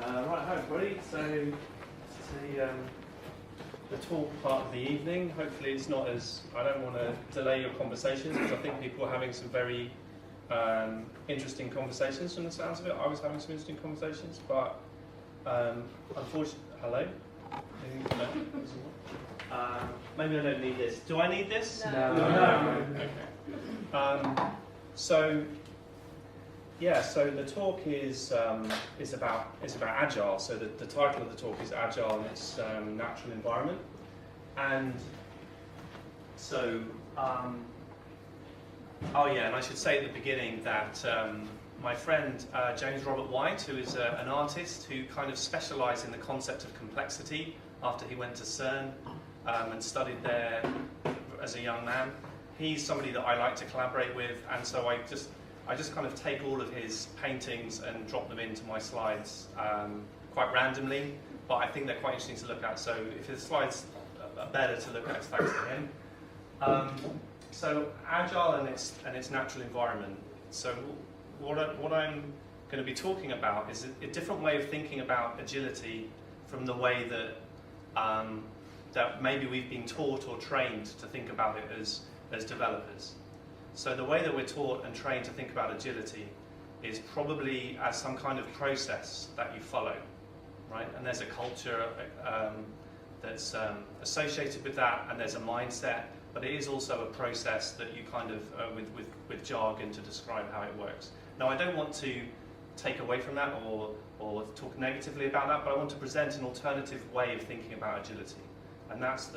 Right, hi everybody. So it's the talk part of the evening. Hopefully it's not as, I don't want to delay your conversations because I think people are having some very interesting conversations from the sounds of it. I was having some interesting conversations, but unfortunately, hello? Maybe I don't need this. Do I need this? No. Okay. So the talk is about Agile. So the title of the talk is Agile in its natural environment, and so and I should say at the beginning that my friend James Robert White, who is an artist who kind of specialised in the concept of complexity after he went to CERN and studied there as a young man, he's somebody that I like to collaborate with, and so I just kind of take all of his paintings and drop them into my slides quite randomly, but I think they're quite interesting to look at. So if his slides are better to look at, it's thanks to him. So Agile and its natural environment. So what I'm going to be talking about is a different way of thinking about agility from the way that that maybe we've been taught or trained to think about it as developers. So the way that we're taught and trained to think about agility is probably as some kind of process that you follow, right? And there's a culture that's associated with that, and there's a mindset, but it is also a process that you kind of, with jargon to describe how it works. Now, I don't want to take away from that or talk negatively about that, but I want to present an alternative way of thinking about agility, and that's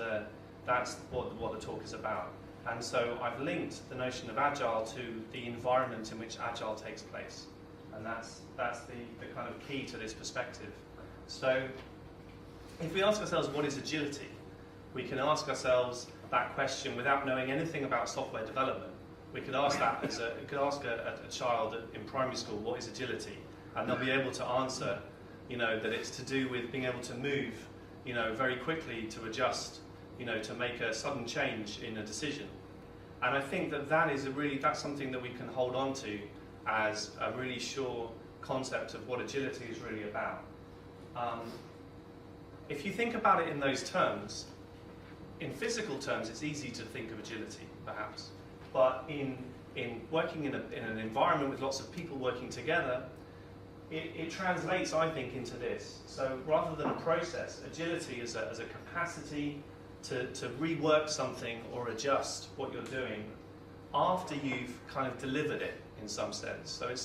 what the talk is about. And so I've linked the notion of Agile to the environment in which Agile takes place. And that's the kind of key to this perspective. So if we ask ourselves what is agility, we can ask ourselves that question without knowing anything about software development. We could ask that a child in primary school, what is agility? And they'll be able to answer, that it's to do with being able to move, very quickly to adjust, to make a sudden change in a decision. And I think that's something that we can hold on to as a really sure concept of what agility is really about. If you think about it in those terms, in physical terms, it's easy to think of agility, perhaps. But in working in an environment with lots of people working together, it translates, I think, into this. So rather than a process, agility is a capacity to rework something or adjust what you're doing after you've kind of delivered it in some sense. So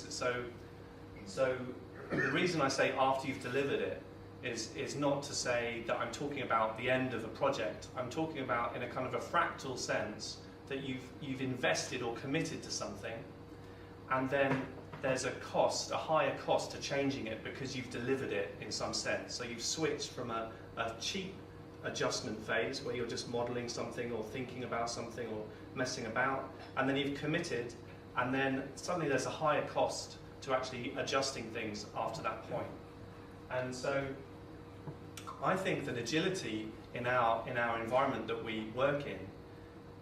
the reason I say after you've delivered it is not to say that I'm talking about the end of a project. I'm talking about in a kind of a fractal sense that you've invested or committed to something, and then there's a higher cost to changing it because you've delivered it in some sense. So you've switched from a cheap adjustment phase where you're just modeling something or thinking about something or messing about, and then you've committed, and then suddenly there's a higher cost to actually adjusting things after that point. And so I think that agility in our environment that we work in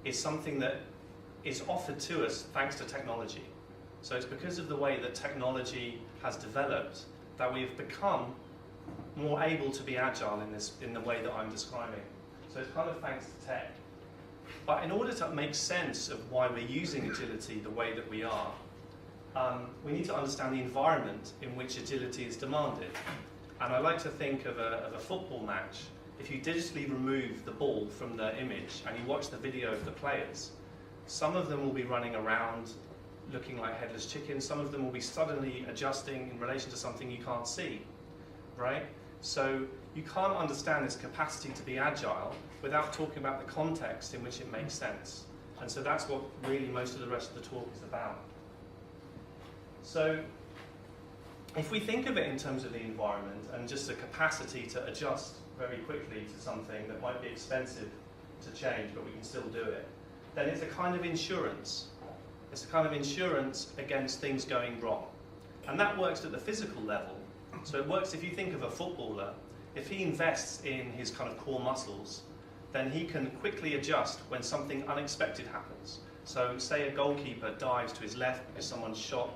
is something that is offered to us thanks to technology. So it's because of the way that technology has developed that we've become more able to be agile in the way that I'm describing. So it's kind of thanks to tech. But in order to make sense of why we're using agility the way that we are, we need to understand the environment in which agility is demanded. And I like to think of a football match. If you digitally remove the ball from the image and you watch the video of the players, some of them will be running around looking like headless chickens, some of them will be suddenly adjusting in relation to something you can't see, right? So you can't understand this capacity to be agile without talking about the context in which it makes sense. And so that's what really most of the rest of the talk is about. So if we think of it in terms of the environment and just the capacity to adjust very quickly to something that might be expensive to change, but we can still do it, then it's a kind of insurance. It's a kind of insurance against things going wrong. And that works at the physical level. So it works if you think of a footballer, if he invests in his kind of core muscles, then he can quickly adjust when something unexpected happens. So say a goalkeeper dives to his left because someone shot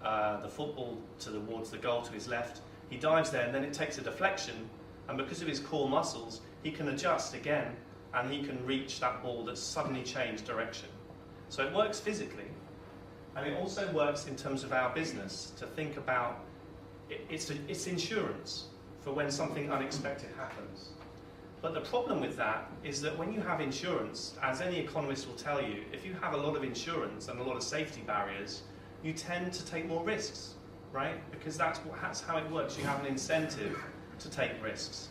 the football towards the goal to his left, he dives there and then it takes a deflection, and because of his core muscles, he can adjust again and he can reach that ball that's suddenly changed direction. So it works physically, and it also works in terms of our business to think about, it's insurance for when something unexpected happens. But the problem with that is that when you have insurance, as any economist will tell you, if you have a lot of insurance and a lot of safety barriers, you tend to take more risks, right? Because that's how it works. You have an incentive to take risks.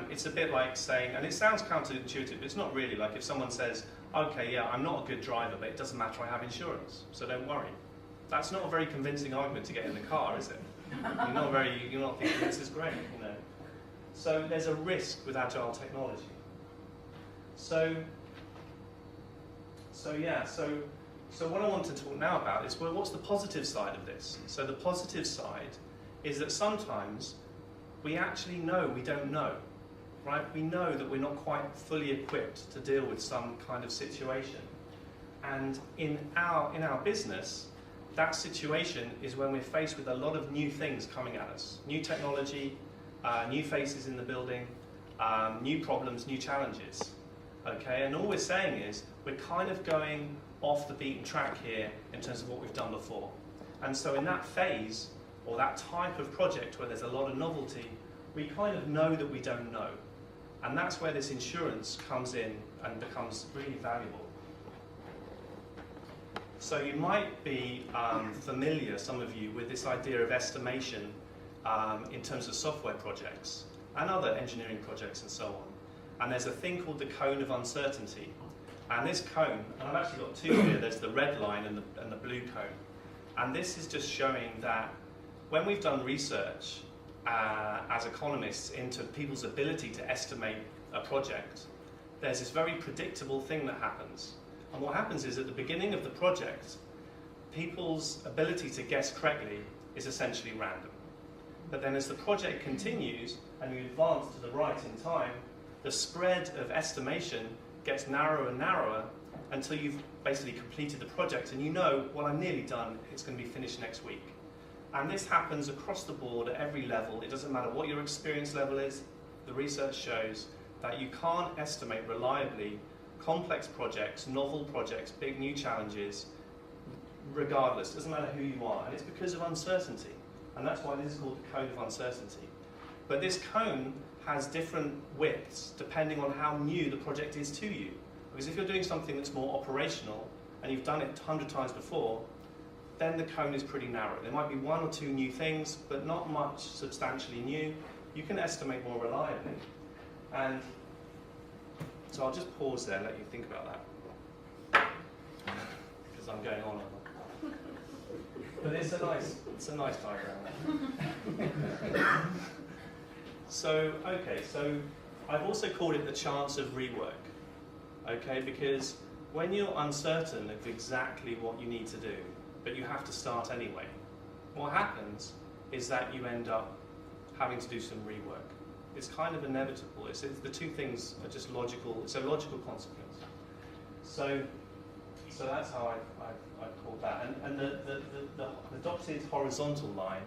It's a bit like saying, and it sounds counterintuitive, but it's not really. Like if someone says, okay, yeah, I'm not a good driver, but it doesn't matter, I have insurance, so don't worry. That's not a very convincing argument to get in the car, is it? You're not thinking this is great, you know. So there's a risk with Agile technology. So what I want to talk now about is, well, what's the positive side of this? So the positive side is that sometimes we actually know we don't know, right? We know that we're not quite fully equipped to deal with some kind of situation. And in our business, that situation is when we're faced with a lot of new things coming at us. New technology, new faces in the building, new problems, new challenges. Okay, and all we're saying is we're kind of going off the beaten track here in terms of what we've done before. And so in that phase, or that type of project where there's a lot of novelty, we kind of know that we don't know. And that's where this insurance comes in and becomes really valuable. So you might be familiar, some of you, with this idea of estimation in terms of software projects and other engineering projects and so on. And there's a thing called the cone of uncertainty. And this cone, and I've actually got two here, there's the red line and the blue cone. And this is just showing that when we've done research as economists into people's ability to estimate a project, there's this very predictable thing that happens. And what happens is at the beginning of the project, people's ability to guess correctly is essentially random. But then as the project continues and you advance to the right in time, the spread of estimation gets narrower and narrower until you've basically completed the project and you know, well, I'm nearly done, it's going to be finished next week. And this happens across the board at every level. It doesn't matter what your experience level is. The research shows that you can't estimate reliably complex projects, novel projects, big new challenges, regardless. It doesn't matter who you are. And it's because of uncertainty. And that's why this is called the cone of uncertainty. But this cone has different widths depending on how new the project is to you. Because if you're doing something that's more operational and you've done it 100 times before, then the cone is pretty narrow. There might be one or two new things, but not much substantially new. You can estimate more reliably. And so I'll just pause there and let you think about that. Because I'm going on. But it's a nice diagram. So I've also called it the chance of rework. Okay, because when you're uncertain of exactly what you need to do, but you have to start anyway, what happens is that you end up having to do some rework. It's kind of inevitable. It's the two things are just logical. It's a logical consequence. So that's how I've called that. And the dotted horizontal line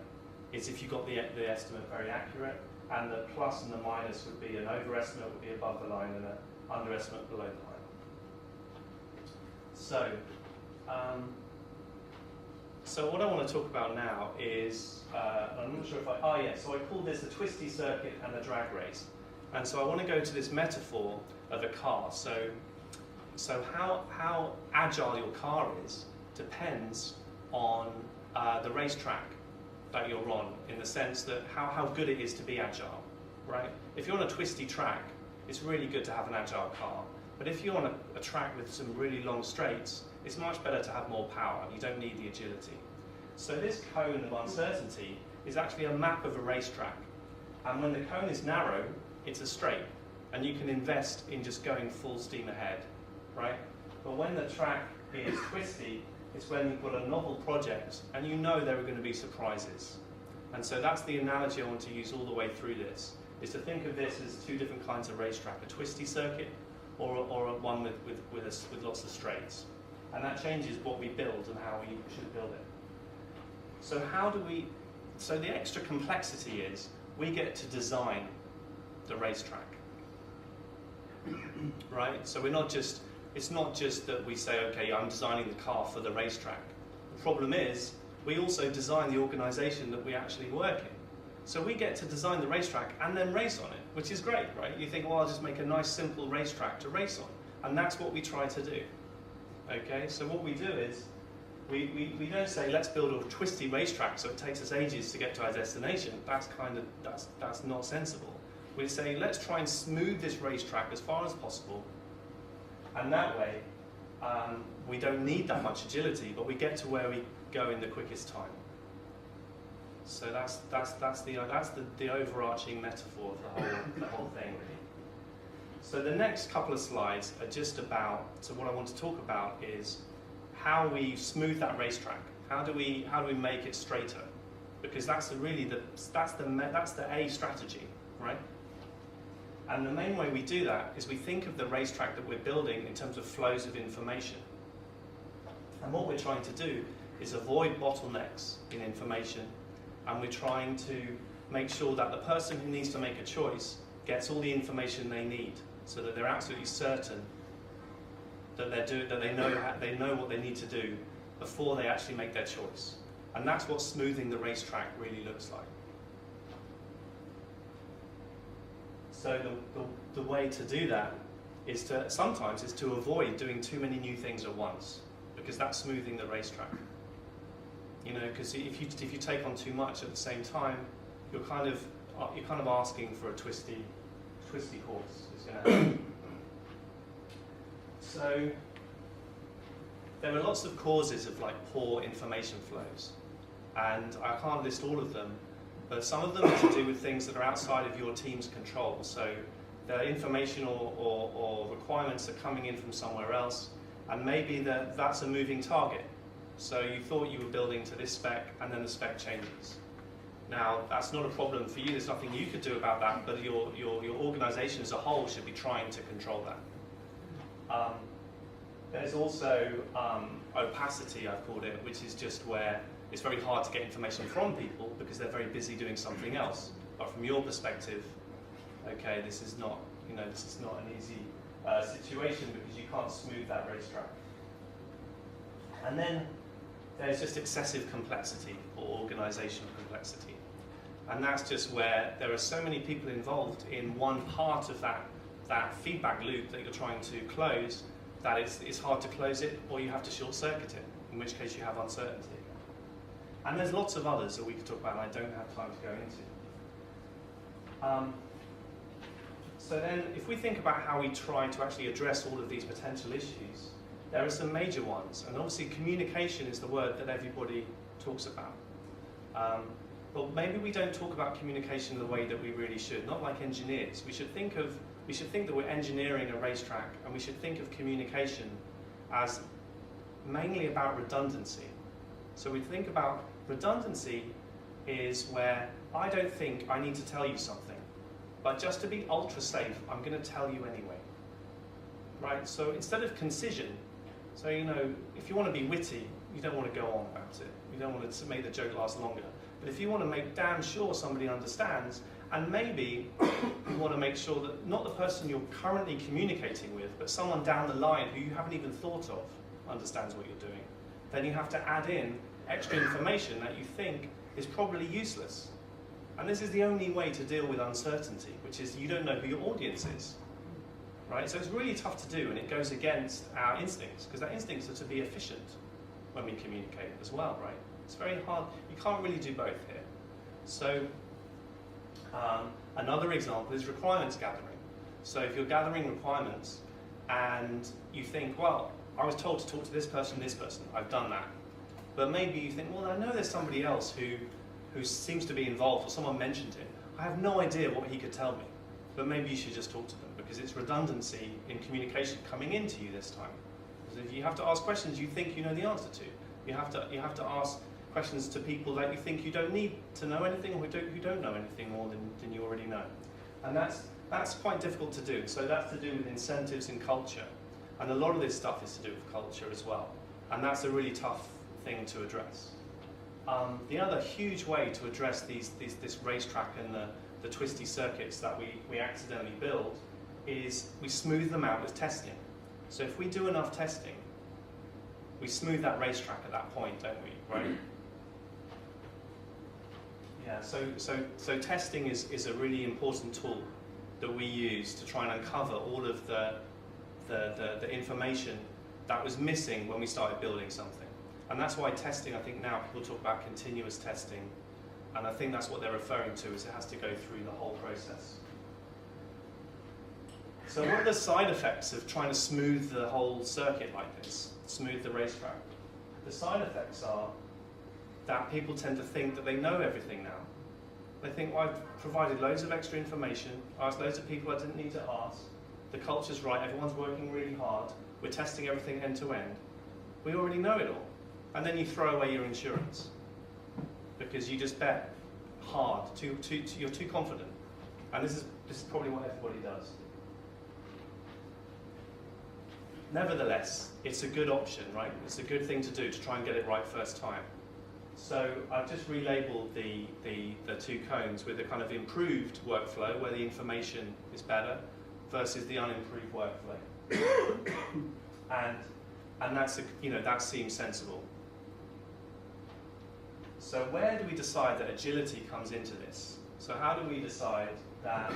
is if you got the estimate very accurate, and the plus and the minus would be an overestimate would be above the line and an underestimate below the line. So what I want to talk about now is, I'm not sure if so I call this a twisty circuit and a drag race. And so I want to go to this metaphor of a car. So how agile your car is depends on the racetrack that you're on, in the sense that how good it is to be agile, right? If you're on a twisty track, it's really good to have an agile car. But if you're on a track with some really long straights, it's much better to have more power. You don't need the agility. So this cone of uncertainty is actually a map of a racetrack. And when the cone is narrow, it's a straight. And you can invest in just going full steam ahead, right? But when the track is twisty, it's when you've got a novel project and you know there are going to be surprises. And so that's the analogy I want to use all the way through this, is to think of this as two different kinds of racetrack, a twisty circuit or one with lots of straights. And that changes what we build and how we should build it. So how do we so the extra complexity is we get to design the racetrack, right? So it's not just that we say, okay, I'm designing the car for the racetrack. The problem is we also design the organisation that we actually work in. So we get to design the racetrack and then race on it, which is great, right? You think, well, I'll just make a nice simple racetrack to race on. And that's what we try to do. Okay, so what we do is we don't say, let's build a twisty racetrack so it takes us ages to get to our destination. That's not sensible. We say, let's try and smooth this racetrack as far as possible. And that way, we don't need that much agility, but we get to where we go in the quickest time. So that's the overarching metaphor of the whole thing, really. So the next couple of slides are just about. So what I want to talk about is how we smooth that racetrack. How do we make it straighter? Because that's the A strategy, right? And the main way we do that is we think of the racetrack that we're building in terms of flows of information. And what we're trying to do is avoid bottlenecks in information, and we're trying to make sure that the person who needs to make a choice gets all the information they need, so that they're absolutely certain that they know what they need to do before they actually make their choice. And that's what smoothing the racetrack really looks like. So the way to do that is to avoid doing too many new things at once, because that's smoothing the racetrack. You know, because if you take on too much at the same time, you're kind of asking for a twisty horse. It's going to happen. So there are lots of causes of poor information flows, and I can't list all of them, but some of them are to do with things that are outside of your team's control. So the information or requirements are coming in from somewhere else, and maybe that's a moving target. So you thought you were building to this spec, and then the spec changes. Now, that's not a problem for you. There's nothing you could do about that, but your organisation as a whole should be trying to control that. There's also opacity, I've called it, which is just where it's very hard to get information from people because they're very busy doing something else. But from your perspective, okay, this is not an easy situation because you can't smooth that racetrack. And then there's just excessive complexity or organizational complexity. And that's just where there are so many people involved in one part of that feedback loop that you're trying to close that it's hard to close it, or you have to short circuit it, in which case you have uncertainty. And there's lots of others that we could talk about and I don't have time to go into. So then if we think about how we try to actually address all of these potential issues, there are some major ones, and obviously communication is the word that everybody talks about. But maybe we don't talk about communication the way that we really should, not like engineers. We should think that we're engineering a racetrack, and we should think of communication as mainly about redundancy. So we think about redundancy is where I don't think I need to tell you something, but just to be ultra safe, I'm going to tell you anyway. Right? So instead of concision, so if you want to be witty, you don't want to go on about it. You don't want to make the joke last longer. But if you want to make damn sure somebody understands, and maybe you want to make sure that not the person you're currently communicating with, but someone down the line who you haven't even thought of understands what you're doing, then you have to add in extra information that you think is probably useless. And this is the only way to deal with uncertainty, which is you don't know who your audience is. Right? So it's really tough to do, and it goes against our instincts, because our instincts are to be efficient when we communicate as well, right? It's very hard. You can't really do both here. So another example is requirements gathering. So if you're gathering requirements and you think, well, I was told to talk to this person, I've done that. But maybe you think, well, I know there's somebody else who seems to be involved, or someone mentioned him. I have no idea what he could tell me, but maybe you should just talk to them, because it's redundancy in communication coming into you this time. Because if you have to ask questions you think you know the answer to, you have to ask questions to people that you think you don't need to know anything, or who don't know anything more than you already know. And that's quite difficult to do. So that's to do with incentives and culture. And a lot of this stuff is to do with culture as well. And that's a really tough thing to address. The other huge way to address this racetrack and the twisty circuits that we accidentally build is we smooth them out with testing. So if we do enough testing, we smooth that racetrack at that point, don't we? Right? Yeah. So testing is a really important tool that we use to try and uncover all of the information that was missing when we started building something. And that's why testing, I think now people talk about continuous testing, and I think that's what they're referring to, is it has to go through the whole process. So what are the side effects of trying to smooth the whole circuit like this, smooth the racetrack? The side effects are that people tend to think that they know everything now. They think, well, I've provided loads of extra information, asked loads of people I didn't need to ask, the culture's right, everyone's working really hard, we're testing everything end to end. We already know it all. And then you throw away your insurance because you just bet hard, you're too confident. And this is probably what everybody does. Nevertheless, it's a good option, right? It's a good thing to do to try and get it right first time. So I've just relabeled the two cones with a kind of improved workflow where the information is better versus the unimproved workflow. and that's that seems sensible. So where do we decide that agility comes into this? So how do we decide that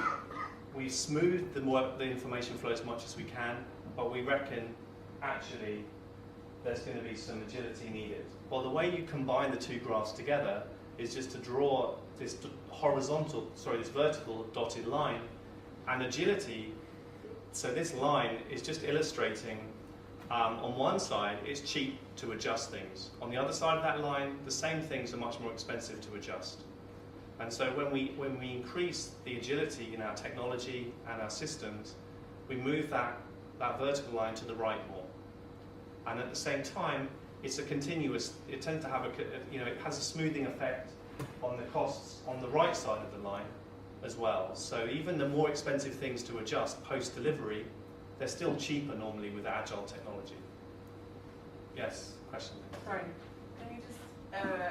we smooth the information flow as much as we can, but we reckon actually there's going to be some agility needed? Well, the way you combine the two graphs together is just to draw this vertical dotted line, and agility. So this line is just illustrating. On one side, it's cheap to adjust things. On the other side of that line, the same things are much more expensive to adjust. And so when we increase the agility in our technology and our systems, we move that vertical line to the right more. And at the same time, it's a continuous. It tends to have it has a smoothing effect on the costs on the right side of the line as well. So even the more expensive things to adjust post-delivery, they're still cheaper normally with Agile technology. Yes, question? Sorry, can you just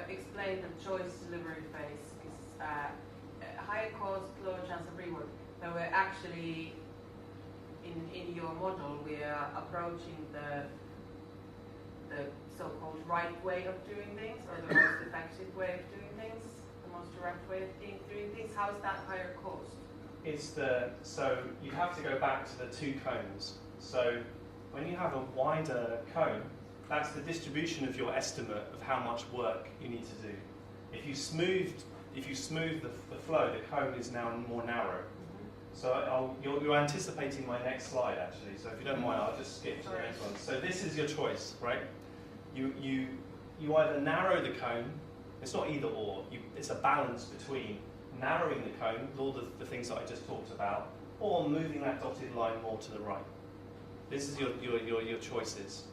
explain the choice delivery phase? Is higher cost, lower chance of rework. So we're actually, in your model, we are approaching the so-called right way of doing things, or the most effective way of doing things, the most direct way of doing things. How is that higher cost? So you have to go back to the two cones. So when you have a wider cone, that's the distribution of your estimate of how much work you need to do. If you smooth the flow, the cone is now more narrow. So you're anticipating my next slide actually. So if you don't mind, I'll just skip to the next one. So this is your choice, right? You either narrow the cone. It's not either or. It's a balance between narrowing the cone with all the things that I just talked about, or moving that dotted line more to the right. This is your choices.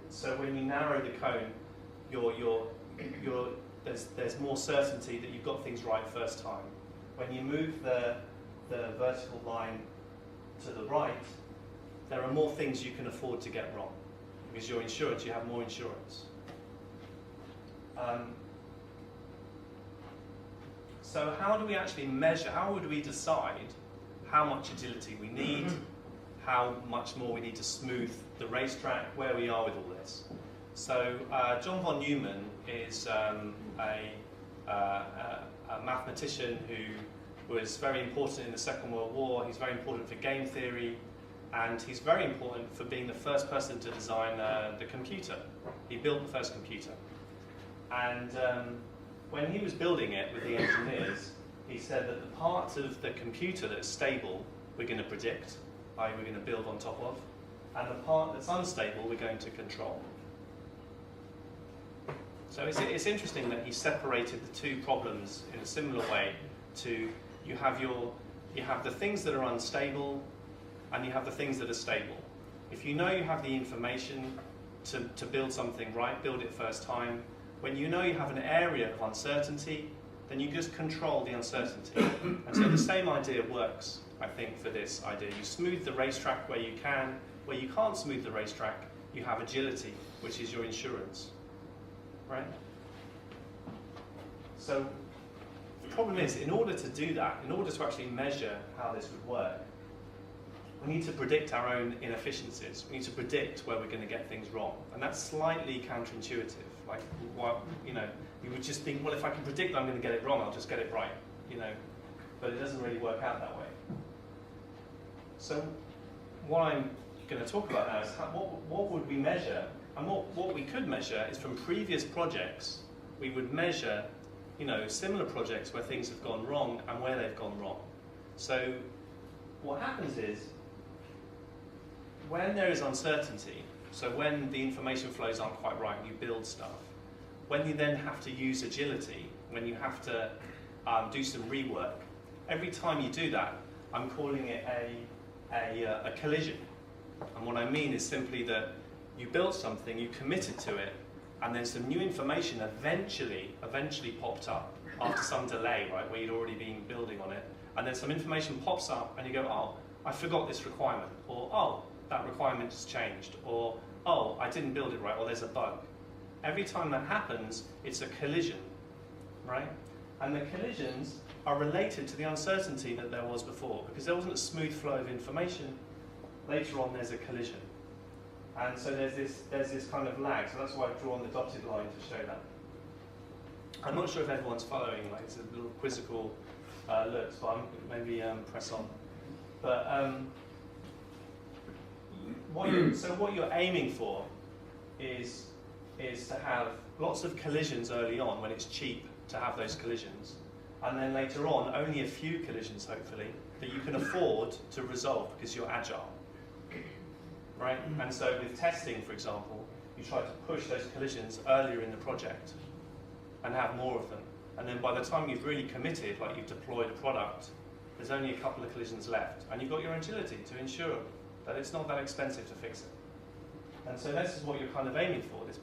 So when you narrow the cone, there's more certainty that you've got things right first time. When you move the vertical line to the right, there are more things you can afford to get wrong because your insurance, you have more insurance. So how do we actually measure, how would we decide how much agility we need, how much more we need to smooth the racetrack, where we are with all this? So John von Neumann is a mathematician who was very important in the Second World War. He's very important for game theory, and he's very important for being the first person to design the computer. He built the first computer. And when he was building it with the engineers, he said that the part of the computer that's stable, we're going to predict, i.e. we're going to build on top of, and the part that's unstable, we're going to control. So it's interesting that he separated the two problems in a similar way to you have the things that are unstable and you have the things that are stable. If you know you have the information to build something right, build it first time. When you know you have an area of uncertainty, then you just control the uncertainty. And so the same idea works, I think, for this idea. You smooth the racetrack where you can. Where you can't smooth the racetrack, you have agility, which is your insurance. Right? So the problem is, in order to do that, in order to actually measure how this would work, we need to predict our own inefficiencies. We need to predict where we're going to get things wrong. And that's slightly counterintuitive. Like, you know, you would just think, well, if I can predict I'm going to get it wrong, I'll just get it right, you know. But it doesn't really work out that way. So what I'm going to talk about now is what would we measure? And what we could measure is from previous projects, we would measure, you know, similar projects where things have gone wrong and where they've gone wrong. So what happens is, when there is uncertainty, so when the information flows aren't quite right and you build stuff, when you then have to use agility, when you have to do some rework, every time you do that, I'm calling it a collision. And what I mean is simply that you built something, you committed to it, and then some new information eventually popped up after some delay, right, where you'd already been building on it, and then some information pops up and you go, oh, I forgot this requirement, or oh, that requirement has changed, or oh, I didn't build it right, or there's a bug. Every time that happens, it's a collision, right? And the collisions are related to the uncertainty that there was before, because there wasn't a smooth flow of information. Later on, there's a collision. And so there's this kind of lag, so that's why I've drawn the dotted line to show that. I'm not sure if everyone's following, like it's a little quizzical look, but maybe press on. But what you're aiming for is to have lots of collisions early on when it's cheap to have those collisions, and then later on only a few collisions hopefully that you can afford to resolve because you're agile, right? And so with testing, for example, you try to push those collisions earlier in the project and have more of them, and then by the time you've really committed, like you've deployed a product, there's only a couple of collisions left, and you've got your agility to ensure that it's not that expensive to fix it. And so this is what you're kind of aiming for, this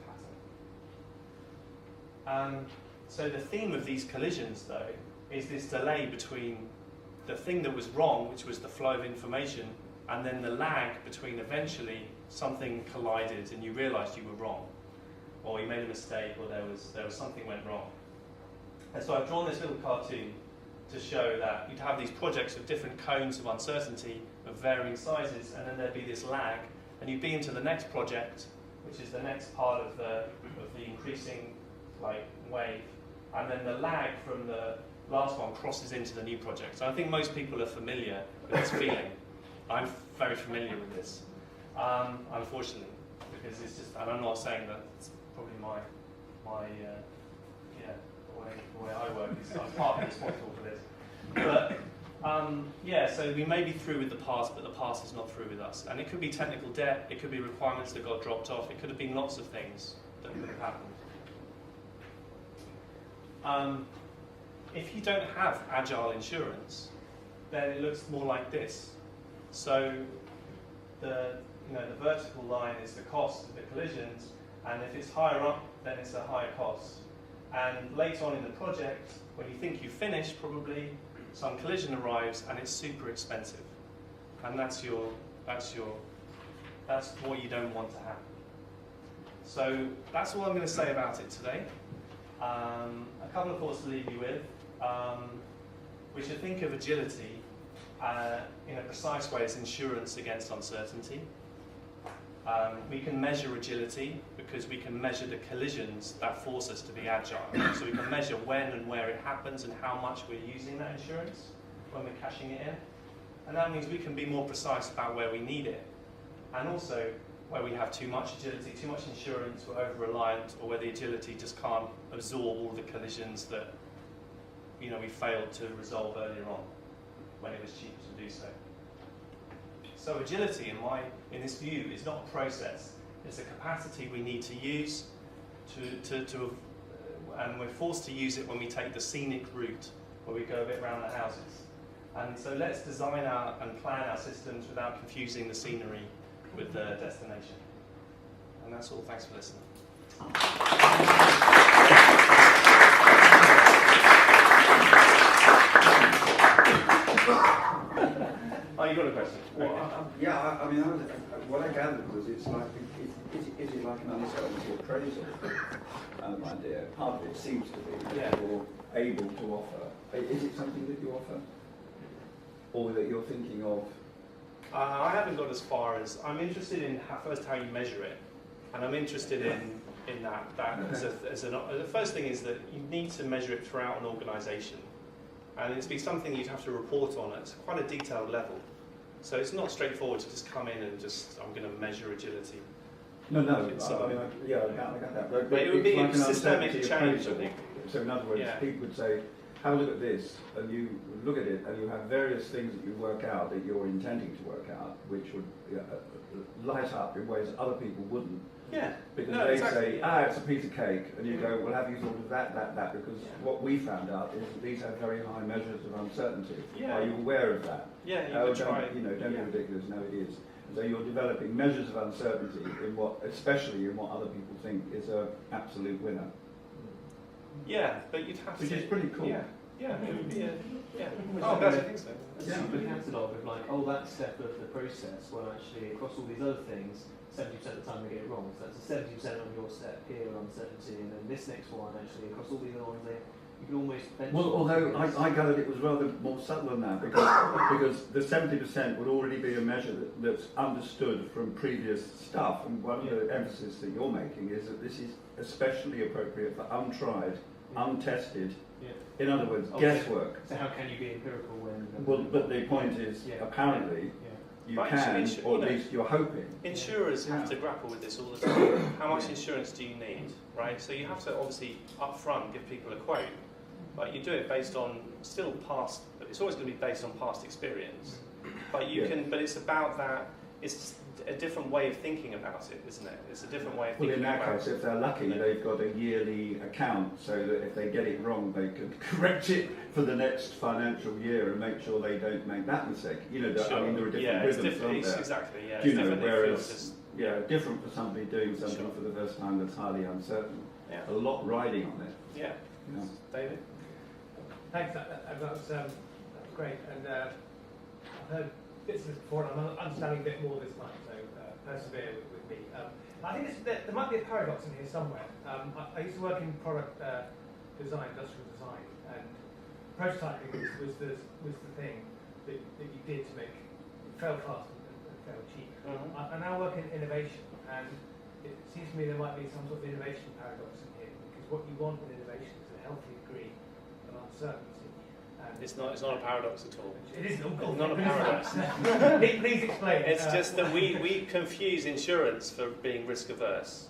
pattern. So the theme of these collisions, though, is this delay between the thing that was wrong, which was the flow of information, and then the lag between eventually something collided and you realized you were wrong, or you made a mistake, or there was something went wrong. And so I've drawn this little cartoon to show that you'd have these projects with different cones of uncertainty of varying sizes, and then there'd be this lag, and you'd be into the next project, which is the next part of the increasing wave, and then the lag from the last one crosses into the new project. So I think most people are familiar with this feeling. I'm very familiar with this, unfortunately, because it's just, and I'm not saying that it's probably the way I work is I'm partly responsible for this. But so we may be through with the past, but the past is not through with us. And it could be technical debt, it could be requirements that got dropped off, it could have been lots of things that could have happened. If you don't have agile insurance, then it looks more like this. So the vertical line is the cost of the collisions, and if it's higher up, then it's a higher cost. And later on in the project, when you think you've finished, probably some collision arrives and it's super expensive. And that's what you don't want to happen. So that's all I'm going to say about it today. A couple of thoughts to leave you with. We should think of agility in a precise way as insurance against uncertainty. We can measure agility because we can measure the collisions that force us to be agile. So we can measure when and where it happens and how much we're using that insurance when we're cashing it in. And that means we can be more precise about where we need it. And also where we have too much agility, too much insurance, we're over-reliant, or where the agility just can't absorb all the collisions that we failed to resolve earlier on when it was cheaper to do so. So agility, in this view, is not a process. It's a capacity we need to use and we're forced to use it when we take the scenic route, where we go a bit around the houses. And so let's design and plan our systems without confusing the scenery with the destination. And that's all. Thanks for listening. Oh, you got a question? Well, yeah, I mean, what I gathered was it's like is it like an uncertainty appraisal idea? Part of it seems to be Yeah. that you're able to offer. Is it something that you offer? Or that you're thinking of? I haven't got as far as, I'm interested in how you measure it, and I'm interested in that the first thing is that you need to measure it throughout an organisation, and it's be something you'd have to report on at quite a detailed level. So it's not straightforward to just come in and I'm going to measure agility. No, I get that. But it would be like a systemic change, appraisal. I think. So in other words, people would say, have a look at this, and you look at it, and you have various things that you work out that you're intending to work out, which would light up in ways that other people wouldn't. Yeah. Because they say, it's a piece of cake, and you go, well, have you thought of that, because what we found out is that these have very high measures of uncertainty. Yeah. Are you aware of that? Yeah, you could try. Don't be ridiculous, no it is. So you're developing measures of uncertainty especially in what other people think is an absolute winner. Yeah, but you'd have to... Which is pretty cool. Yeah, it would be I think so. Yeah. Super catalogue of like, that step of the process, well actually across all these other things, 70% of the time we get it wrong. So that's a 70% on your step here on uncertainty, and then this next one actually across all these other ones there. You can almost benchmark. Well, although I gathered it was rather more subtle than that, because the 70% would already be a measure that's understood from previous stuff, and one of the emphasis that you're making is that this is especially appropriate for untried, untested, in other words, guesswork. So how can you be empirical when... Well, but the point is, apparently, you can, or at least you're hoping. Insurers have to grapple with this all the time. How much insurance do you need, right? So you have to obviously up front give people a quote, but you do it based on still past. It's always going to be based on past experience, but you can. But it's about that. It's a different way of thinking about it, isn't it? It's a different way of thinking about it. Well, in that case, if they're lucky, they've got a yearly account, so that if they get it wrong, they can correct it for the next financial year and make sure they don't make that mistake. I mean, there are different rhythms, aren't there? Exactly, yeah. Do you know, whereas, different for somebody doing something for the first time that's highly uncertain. Yeah. A lot riding on it. Yeah. David? Thanks, that was great. And I've heard bits of this before, and I'm understanding a bit more this time, so persevere with me. I think there might be a paradox in here somewhere. I used to work in product design, industrial design, and prototyping was the thing that you did to make it fail fast and fail cheap. I now work in innovation, and it seems to me there might be some sort of innovation paradox in here, because what you want in innovation is a healthy degree of uncertainty. It's not a paradox at all. It is not a paradox. Please explain. It's just that we confuse insurance for being risk averse.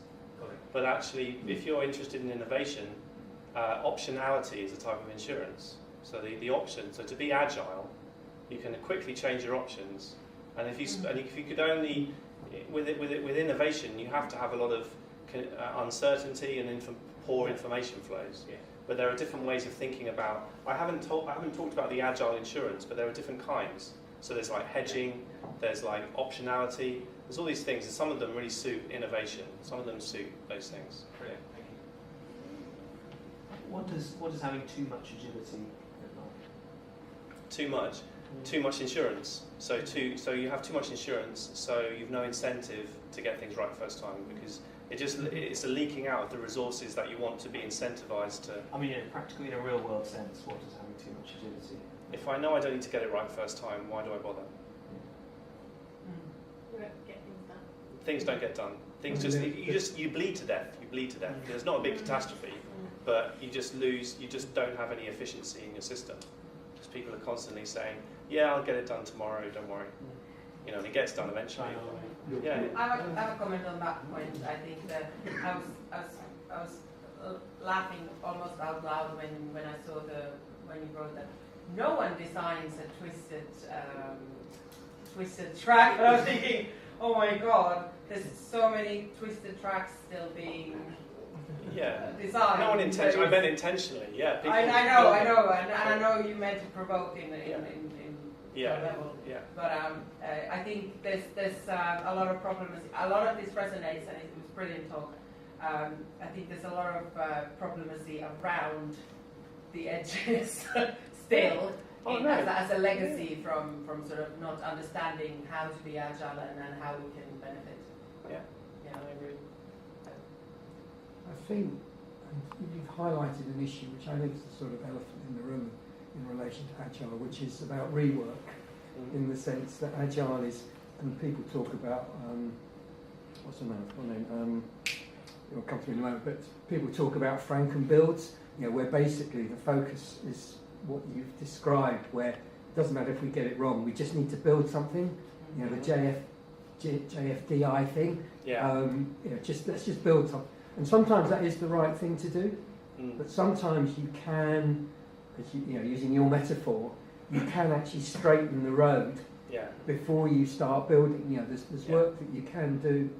But actually, if you're interested in innovation, optionality is a type of insurance. So the option. So to be agile, you can quickly change your options. And if you could only with innovation, you have to have a lot of uncertainty and poor information flows. Yeah. But there are different ways of thinking about. I haven't talked about the agile insurance, but there are different kinds. So there's like hedging, there's like optionality. There's all these things, and some of them really suit innovation. Some of them suit those things. Brilliant, thank you. What does having too much agility look like? Too much insurance. So you have too much insurance, so you've no incentive to get things right first time, because it's a leaking out of the resources that you want to be incentivized to. I mean, practically in a real world sense, what does having too much agility? If I know I don't need to get it right first time, why do I bother? Get things done. Things don't get done. You bleed to death. You bleed to death. There's not a big catastrophe, but you just lose. You just don't have any efficiency in your system. Because people are constantly saying, "Yeah, I'll get it done tomorrow. Don't worry." And it gets done eventually. Yeah. I have a comment on that point. I think that I was laughing almost out loud when I saw when you wrote that no one designs a twisted track. And I was thinking, oh my god, there's so many twisted tracks still being designed. No one intentionally. I meant intentionally. Yeah. I know, and I know you meant to provoke in level. Yeah. But I think there's a lot of problems. A lot of this resonates, and it was brilliant talk. I think there's a lot of problemacy around the edges still, as a legacy from sort of not understanding how to be agile and how we can benefit. Yeah. Yeah. I agree. I think you've highlighted an issue which I think is the sort of elephant in the room in relation to Agile, which is about rework, in the sense that Agile is, and people talk about, what's the name? It'll come through in a moment, but people talk about Franken builds, where basically the focus is what you've described, where it doesn't matter if we get it wrong, we just need to build something, the JFDI thing, let's just build something. And sometimes that is the right thing to do, but sometimes you can, as using your metaphor, you can actually straighten the road before you start building. There's work that you can do.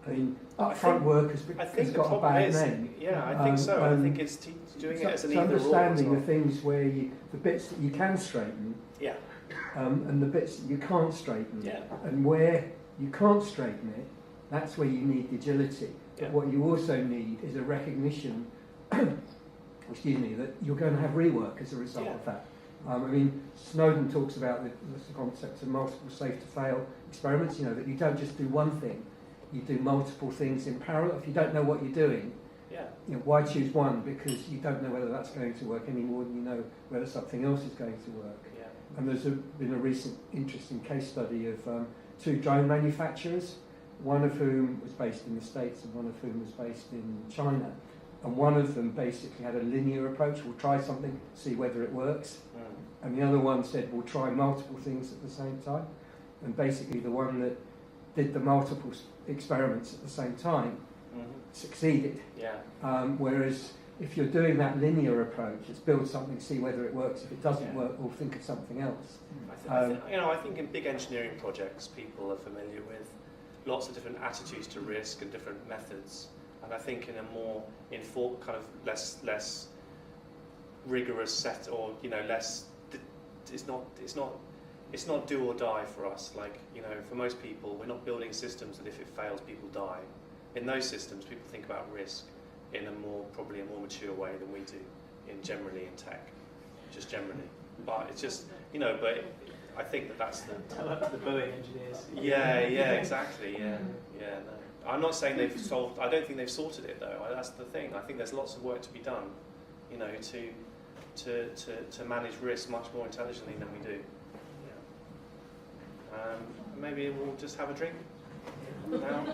I mean, upfront work has got a bad name. Yeah, I think so. I think it's doing it as an either or. Understanding the things where the bits that you can straighten, and the bits that you can't straighten, and where you can't straighten it, that's where you need the agility. But what you also need is a recognition, excuse me, that you're going to have rework as a result of that. I mean, Snowden talks about the concept of multiple safe-to-fail experiments, that you don't just do one thing, you do multiple things in parallel. If you don't know what you're doing, why choose one? Because you don't know whether that's going to work any more than you know whether something else is going to work. And there's been a recent interesting case study of 2 drone manufacturers, one of whom was based in the States and one of whom was based in China. And one of them basically had a linear approach. We'll try something, see whether it works. And the other one said, we'll try multiple things at the same time. And basically the one that did the multiple experiments at the same time succeeded. Whereas if you're doing that linear approach, it's build something, see whether it works. If it doesn't work, we'll think of something else. I think in big engineering projects, people are familiar with lots of different attitudes to risk and different methods. And I think in a more informed, kind of less rigorous set, or less, it's not do or die for us. Like for most people, we're not building systems that if it fails, people die. In those systems, people think about risk in probably a more mature way than we do, generally in tech, just generally. But it's just but I think that's the Boeing engineers. Yeah, exactly. No. I'm not saying they've solved. I don't think they've sorted it though. That's the thing. I think there's lots of work to be done, to manage risk much more intelligently than we do. Maybe we'll just have a drink now.